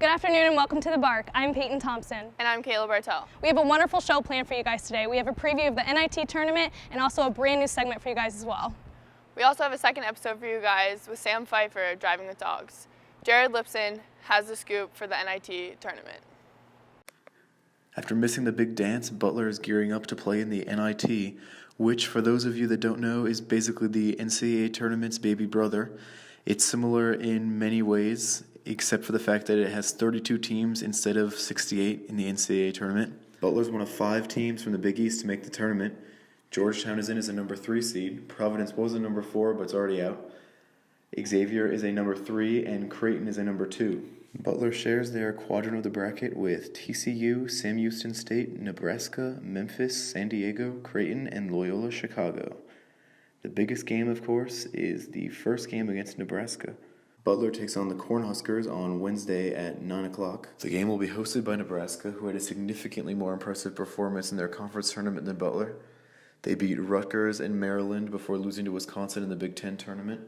Good afternoon and welcome to The Bark. I'm Peyton Thompson. And I'm Kayla Bartl. We have a wonderful show planned for you guys today. We have a preview of the NIT tournament and also a brand new segment for you guys as well. We also have a second episode for you guys with Sam Phifer driving with Dawgs. Jarod Lipson has the scoop for the NIT tournament. After missing the big dance, Butler is gearing up to play in the NIT, which, for those of you that don't know, is basically the NCAA tournament's baby brother. It's similar in many ways, except for the fact that it has 32 teams instead of 68 in the NCAA tournament. Butler's one of 5 teams from the Big East to make the tournament. Georgetown is in as a number 3 seed. Providence was a number 4, but it's already out. Xavier is a number 3, and Creighton is a number 2. Butler shares their quadrant of the bracket with TCU, Sam Houston State, Nebraska, Memphis, San Diego, Creighton, and Loyola Chicago. The biggest game, of course, is the first game against Nebraska. Butler takes on the Cornhuskers on Wednesday at 9 o'clock. The game will be hosted by Nebraska, who had a significantly more impressive performance in their conference tournament than Butler. They beat Rutgers and Maryland before losing to Wisconsin in the Big Ten tournament.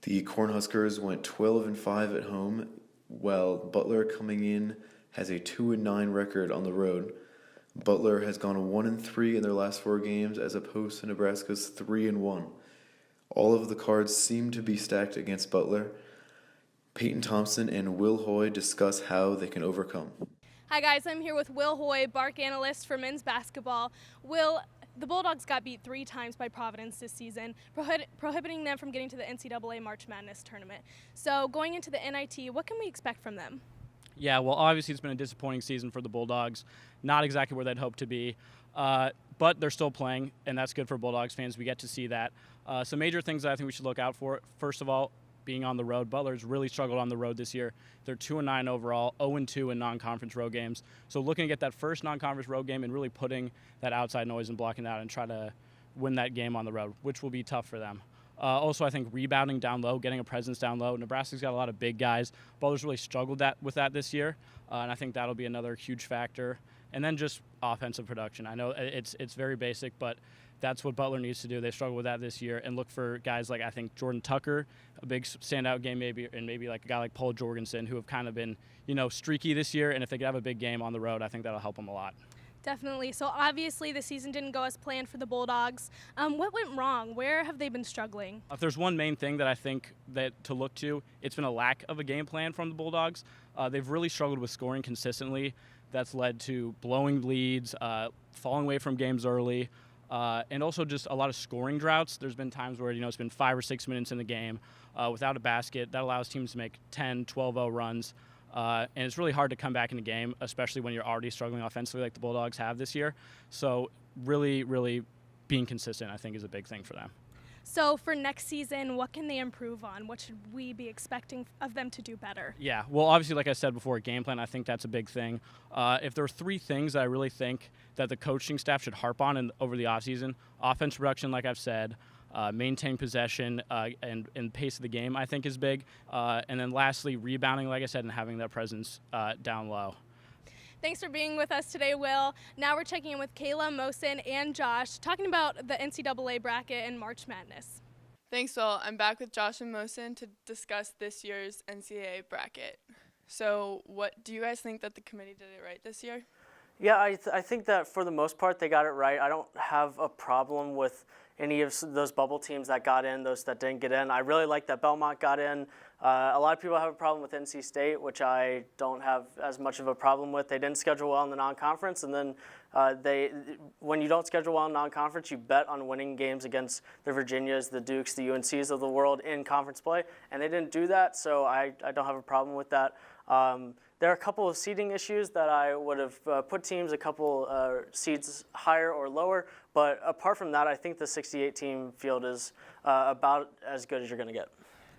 The Cornhuskers went 12-5 at home, while Butler, coming in, has a 2-9 record on the road. Butler has gone 1-3 in their last 4 games, as opposed to Nebraska's 3-1. All of the cards seem to be stacked against Butler. Peyton Thompson and Will Haughey discuss how they can overcome. Hi guys, I'm here with Will Haughey, Bark Analyst for men's basketball. Will, the Bulldogs got beat 3 times by Providence this season, prohibiting them from getting to the NCAA March Madness tournament. So going into the NIT, what can we expect from them? Yeah, well, obviously it's been a disappointing season for the Bulldogs. Not exactly where they'd hoped to be, but they're still playing, and that's good for Bulldogs fans. We get to see that. Some major things that I think we should look out for. First of all, being on the road. Butler's really struggled on the road this year. They're 2-9 overall, 0-2 in non-conference road games. So looking to get that first non-conference road game and really putting that outside noise and blocking that and try to win that game on the road, which will be tough for them. Also, I think rebounding down low, getting a presence down low. Nebraska's got a lot of big guys. Butler's really struggled with that this year, and I think that'll be another huge factor. And then just offensive production. I know it's very basic, but that's what Butler needs to do. They struggled with that this year, and look for guys like, I think, Jordan Tucker, a big standout game maybe, and maybe like a guy like Paul Jorgensen, who have kind of been, streaky this year, and if they could have a big game on the road, I think that'll help them a lot. Definitely. So obviously the season didn't go as planned for the Bulldogs. What went wrong? Where have they been struggling? If there's one main thing that I think that to look to, it's been a lack of a game plan from the Bulldogs. They've really struggled with scoring consistently. That's led to blowing leads, falling away from games early, and also just a lot of scoring droughts. There's been times where, it's been 5 or 6 minutes in the game without a basket. That allows teams to make 10, 12-0 runs. And it's really hard to come back in the game, especially when you're already struggling offensively like the Bulldogs have this year. So really, really being consistent, I think, is a big thing for them. So for next season, what can they improve on? What should we be expecting of them to do better? Yeah, well, obviously, like I said before, game plan, I think that's a big thing. If there are 3 things that I really think that the coaching staff should harp on over the offseason, offense production, like I've said, maintain possession and pace of the game, I think, is big. And then lastly, rebounding, like I said, and having that presence down low. Thanks for being with us today, Will. Now we're checking in with Kayla, Mohsin, and Josh, talking about the NCAA bracket and March Madness. Thanks, Will. I'm back with Josh and Mohsin to discuss this year's NCAA bracket. So what do you guys think that the committee did it right this year? Yeah, I think that for the most part they got it right. I don't have a problem with any of those bubble teams that got in, those that didn't get in. I really like that Belmont got in. A lot of people have a problem with NC State, which I don't have as much of a problem with. They didn't schedule well in the non-conference, and then when you don't schedule well in non-conference, you bet on winning games against the Virginias, the Dukes, the UNCs of the world in conference play, and they didn't do that, so I don't have a problem with that. There are a couple of seeding issues that I would have put teams a couple seeds higher or lower, but apart from that, I think the 68-team field is about as good as you're going to get.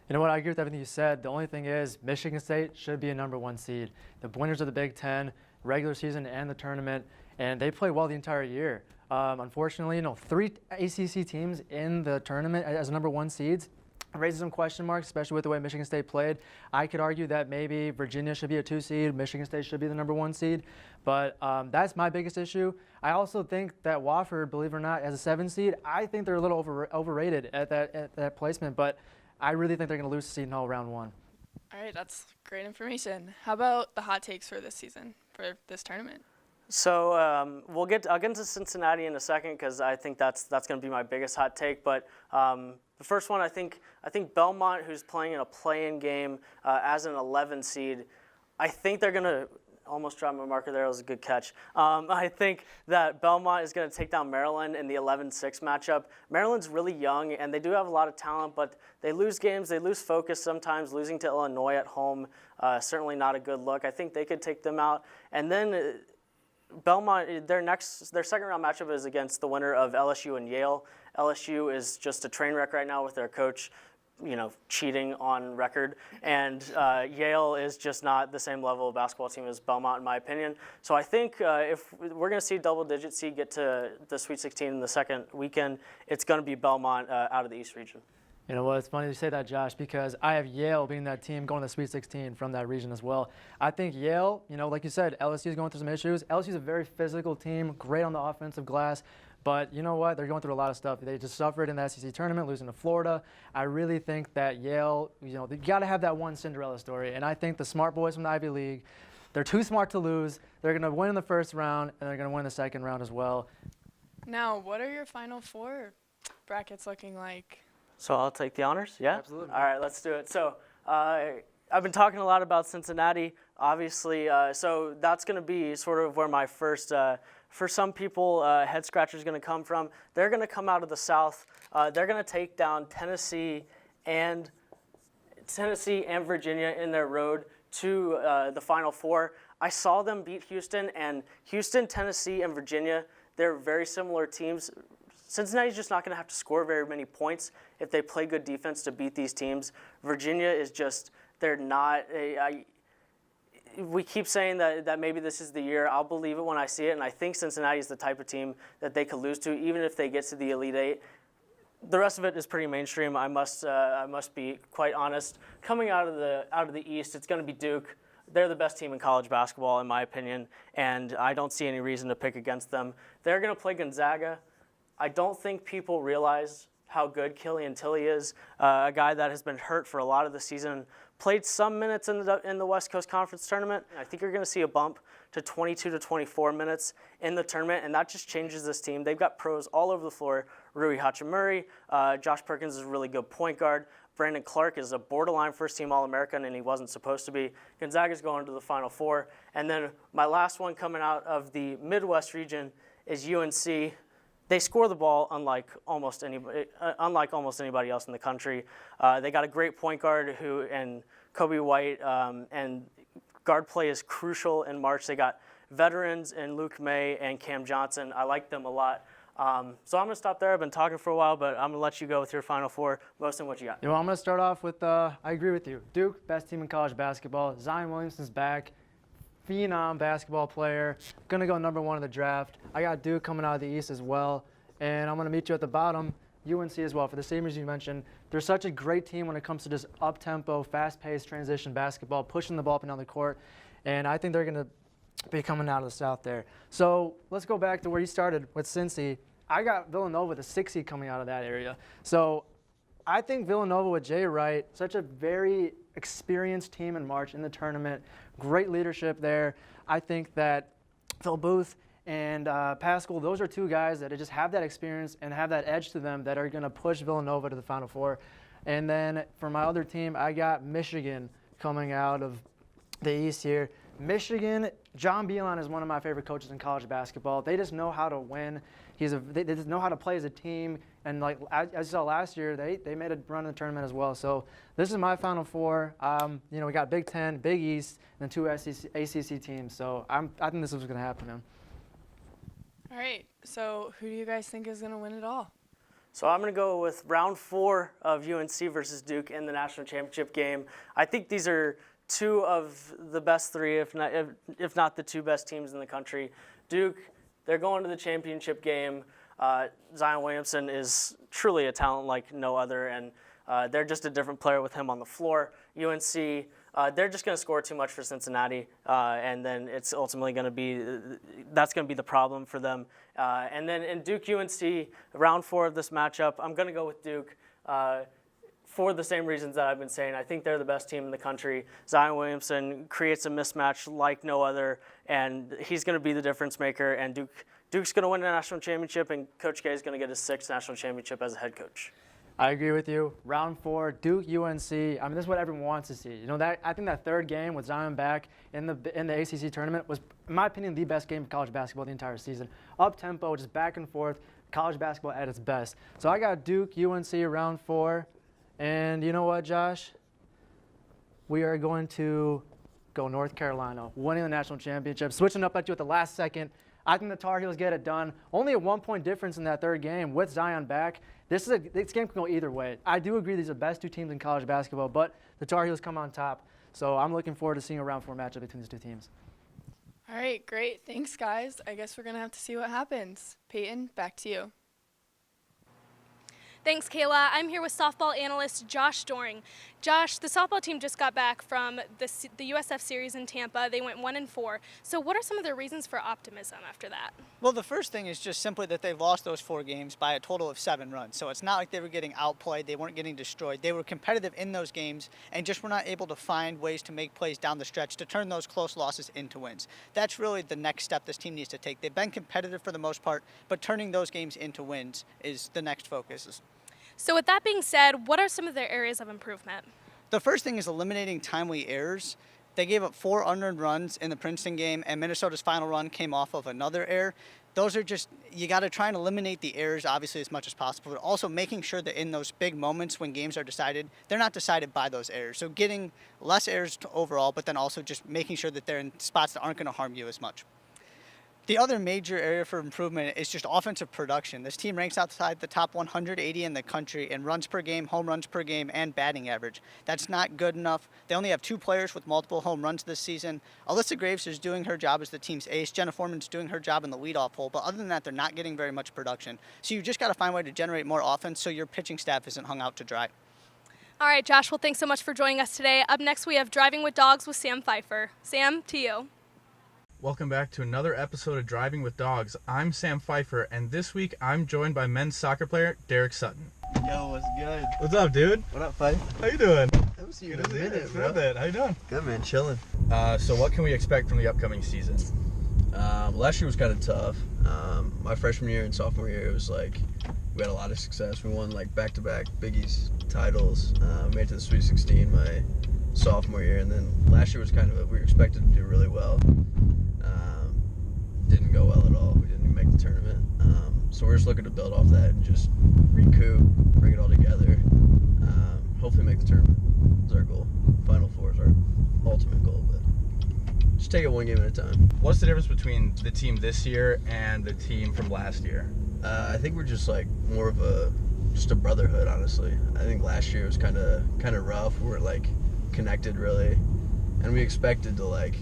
You know what, I agree with everything you said. The only thing is Michigan State should be a #1 seed. The winners of the Big Ten, regular season and the tournament, and they play well the entire year. Unfortunately, 3 ACC teams in the tournament as #1 seeds raises some question marks, especially with the way Michigan State played. I could argue that maybe Virginia should be a 2 seed, Michigan State should be the #1 seed, but that's my biggest issue. I also think that Wofford, believe it or not, as a 7 seed, I think they're a little overrated at that placement, but I really think they're going to lose the seed in all round 1. All right, that's great information. How about the hot takes for this season, for this tournament? So I'll get into Cincinnati in a second because I think that's going to be my biggest hot take. But the first one, I think Belmont, who's playing in a play-in game as an 11 seed, I think they're going to almost drop my marker there. It was a good catch. I think that Belmont is going to take down Maryland in the 11-6 matchup. Maryland's really young, and they do have a lot of talent, but they lose games. They lose focus sometimes. Losing to Illinois at home, certainly not a good look. I think they could take them out. And then Belmont, their second round matchup is against the winner of LSU and Yale. LSU is just a train wreck right now with their coach, cheating on record. And Yale is just not the same level of basketball team as Belmont, in my opinion. So I think if we're going to see double-digit seed get to the Sweet 16 in the second weekend, it's going to be Belmont out of the East region. You know what? It's funny you say that, Josh, because I have Yale being that team going to the Sweet 16 from that region as well. I think Yale, like you said, LSU is going through some issues. LSU is a very physical team, great on the offensive glass. But you know what? They're going through a lot of stuff. They just suffered in the SEC tournament, losing to Florida. I really think that Yale, they got to have that one Cinderella story. And I think the smart boys from the Ivy League, they're too smart to lose. They're going to win in the first round, and they're going to win the second round as well. Now, what are your Final Four brackets looking like? So I'll take the honors, yeah? Absolutely. All right, let's do it. So I've been talking a lot about Cincinnati, obviously. So that's going to be sort of where my first, for some people, head scratcher is going to come from. They're going to come out of the South. They're going to take down Tennessee and Virginia in their road to the Final Four. I saw them beat Houston, and Houston, Tennessee, and Virginia, they're very similar teams. Cincinnati's just not going to have to score very many points if they play good defense to beat these teams. Virginia is just, they're not. We keep saying that maybe this is the year. I'll believe it when I see it, and I think Cincinnati is the type of team that they could lose to, even if they get to the Elite Eight. The rest of it is pretty mainstream. I must be quite honest. Coming out of the East, it's going to be Duke. They're the best team in college basketball, in my opinion, and I don't see any reason to pick against them. They're going to play Gonzaga. I don't think people realize how good Killian Tilly is, a guy that has been hurt for a lot of the season, played some minutes in the West Coast Conference tournament. I think you're going to see a bump to 22 to 24 minutes in the tournament, and that just changes this team. They've got pros all over the floor. Rui Hachimura, Josh Perkins is a really good point guard. Brandon Clark is a borderline first-team All-American, and he wasn't supposed to be. Gonzaga's going to the Final Four. And then my last one coming out of the Midwest region is UNC. They score the ball unlike almost anybody else in the country. They got a great point guard and Kobe White, and guard play is crucial in March. They got veterans in Luke May and Cam Johnson. I like them a lot. So I'm going to stop there. I've been talking for a while, but I'm going to let you go with your Final Four. Mohsin, what you got? I'm going to start off with, I agree with you. Duke, best team in college basketball. Zion Williamson's back. Phenom basketball player. Going to go #1 in the draft. I got Duke coming out of the East as well. And I'm going to meet you at the bottom, UNC as well. For the same reason you mentioned, they're such a great team when it comes to just up-tempo, fast-paced transition basketball, pushing the ball up and down the court. And I think they're going to be coming out of the South there. So let's go back to where you started with Cincy. I got Villanova, the 6 seed, coming out of that area. So I think Villanova with Jay Wright, such a very experienced team in March in the tournament, great leadership there. I think that Phil Booth and Pascal, those are two guys that just have that experience and have that edge to them that are going to push Villanova to the Final Four. And then for my other team, I got Michigan coming out of the East here. Michigan, John Beilein is one of my favorite coaches in college basketball. They just know how to win. They just know how to play as a team. And like as you saw last year, they made a run in the tournament as well. So this is my Final Four. We got Big Ten, Big East, and 2 ACC teams. So I think this is what's going to happen, man. All right, so who do you guys think is going to win it all? So I'm going to go with round 4 of UNC versus Duke in the national championship game. I think these are two of the best 3, if not the 2 best teams in the country. Duke, they're going to the championship game. Zion Williamson is truly a talent like no other, and they're just a different player with him on the floor. UNC, they're just going to score too much for Cincinnati, and then it's ultimately going to be the problem for them. And then in Duke UNC, round 4 of this matchup, I'm going to go with Duke. for the same reasons that I've been saying. I think they're the best team in the country. Zion Williamson creates a mismatch like no other, and he's going to be the difference maker. And Duke's going to win a national championship, and Coach K is going to get his 6th national championship as a head coach. I agree with you. Round 4, Duke, UNC. I mean, this is what everyone wants to see. You know, I think that third game with Zion back in the ACC tournament was, in my opinion, the best game of college basketball the entire season. Up tempo, just back and forth, college basketball at its best. So I got Duke, UNC, round 4. And you know what, Josh? We are going to go North Carolina, winning the national championship, switching up at you at the last second. I think the Tar Heels get it done. Only a 1-point difference in that third game with Zion back. This game can go either way. I do agree these are the best 2 teams in college basketball, but the Tar Heels come on top. So I'm looking forward to seeing a round 4 matchup between these 2 teams. All right, great. Thanks, guys. I guess we're going to have to see what happens. Peyton, back to you. Thanks, Kayla. I'm here with softball analyst Josh Doering. Josh, the softball team just got back from the USF series in Tampa. They went 1-4. So what are some of their reasons for optimism after that? Well, the first thing is just simply that they've lost those 4 games by a total of 7 runs. So it's not like they were getting outplayed. They weren't getting destroyed. They were competitive in those games and just were not able to find ways to make plays down the stretch to turn those close losses into wins. That's really the next step this team needs to take. They've been competitive for the most part, but turning those games into wins is the next focus. So with that being said, what are some of their areas of improvement? The first thing is eliminating timely errors. They gave up 4 unearned runs in the Princeton game, and Minnesota's final run came off of another error. Those are just, you got to try and eliminate the errors, obviously, as much as possible, but also making sure that in those big moments when games are decided, they're not decided by those errors. So getting less errors overall, but then also just making sure that they're in spots that aren't going to harm you as much. The other major area for improvement is just offensive production. This team ranks outside the top 180 in the country in runs per game, home runs per game, and batting average. That's not good enough. They only have 2 players with multiple home runs this season. Alyssa Graves is doing her job as the team's ace. Jenna Foreman's doing her job in the leadoff hole. But other than that, they're not getting very much production. So you just got to find a way to generate more offense so your pitching staff isn't hung out to dry. All right, Josh, well, thanks so much for joining us today. Up next, we have Driving with Dawgs with Sam Phifer. Sam, to you. Welcome back to another episode of Driving with Dawgs. I'm Sam Phifer, and this week I'm joined by men's soccer player Derek Sutton. Yo, what's good? What's up, dude? What up, Phife? How you doing? Haven't seen you in a minute, bro. How you doing? Good, man. Chilling. So what can we expect from the upcoming season? Last year was kind of tough. My freshman year and sophomore year, it was like we had a lot of success. We won like back-to-back Big East titles. Made it to the Sweet 16 my sophomore year, and then last year was kind of we were expected to do really well. Didn't go well at all. We didn't even make the tournament. So we're just looking to build off that and just recoup, bring it all together. Hopefully make the tournament. That's our goal. Final Four is our ultimate goal, but just take it one game at a time. What's the difference between the team this year and the team from last year? I think we're just like more of just a brotherhood, honestly. I think last year was kind of rough. We weren't like connected really, and we expected to like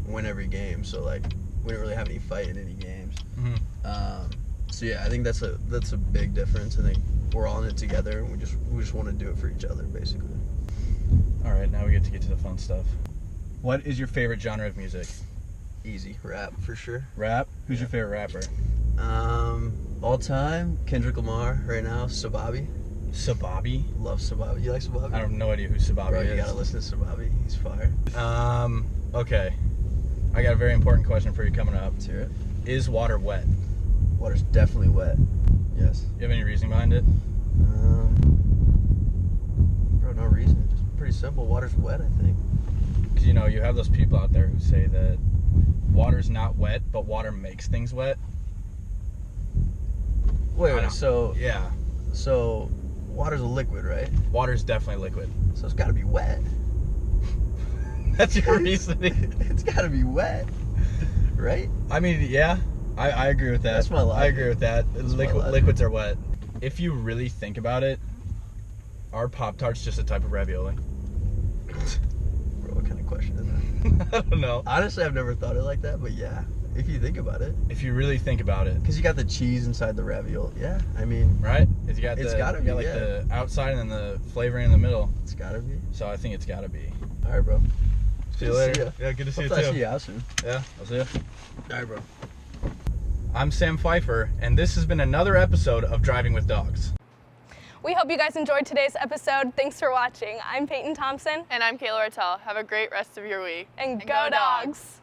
win every game. So like we didn't really have any fight in any games. Mm-hmm. So yeah, I think that's a big difference. I think we're all in it together, and we just want to do it for each other, basically. All right, now we get to the fun stuff. What is your favorite genre of music? Easy rap for sure. Rap? Who's your favorite rapper? All time, Kendrick Lamar. Right now, Sababi. Sababi? Love Sababi. You like Sababi? I have no idea who Sababi Bro, is. you gotta listen to Sababi. He's fire. Okay. I got a very important question for you coming up. Let's hear it. Is water wet? Water's definitely wet. Yes. You have any reasoning behind it? Bro, no reason. Just pretty simple. Water's wet, I think. Because, you know, you have those people out there who say that water's not wet, but water makes things wet. Wait, so... Yeah. So, water's a liquid, right? Water's definitely liquid. So it's gotta be wet. That's your reasoning. It's gotta be wet. Right? I mean, yeah. I agree with that. That's my logic. I agree with that. That's my logic. Liquids are wet. If you really think about it, are Pop-Tarts just a type of ravioli? Bro, what kind of question is that? I don't know. Honestly, I've never thought it like that, but yeah. If you think about it. If you really think about it. Because you got the cheese inside the ravioli. Yeah, I mean. Right? It's gotta be, like the outside and then the flavoring in the middle. It's gotta be. So I think it's gotta be. All right, bro. See you later. Yeah, good to see you too. I'll see you out soon. Yeah, I'll see you. All right, bro. I'm Sam Phifer, and this has been another episode of Driving with Dawgs. We hope you guys enjoyed today's episode. Thanks for watching. I'm Peyton Thompson. And I'm Kayla and Peyton. Have a great rest of your week. And go Dogs!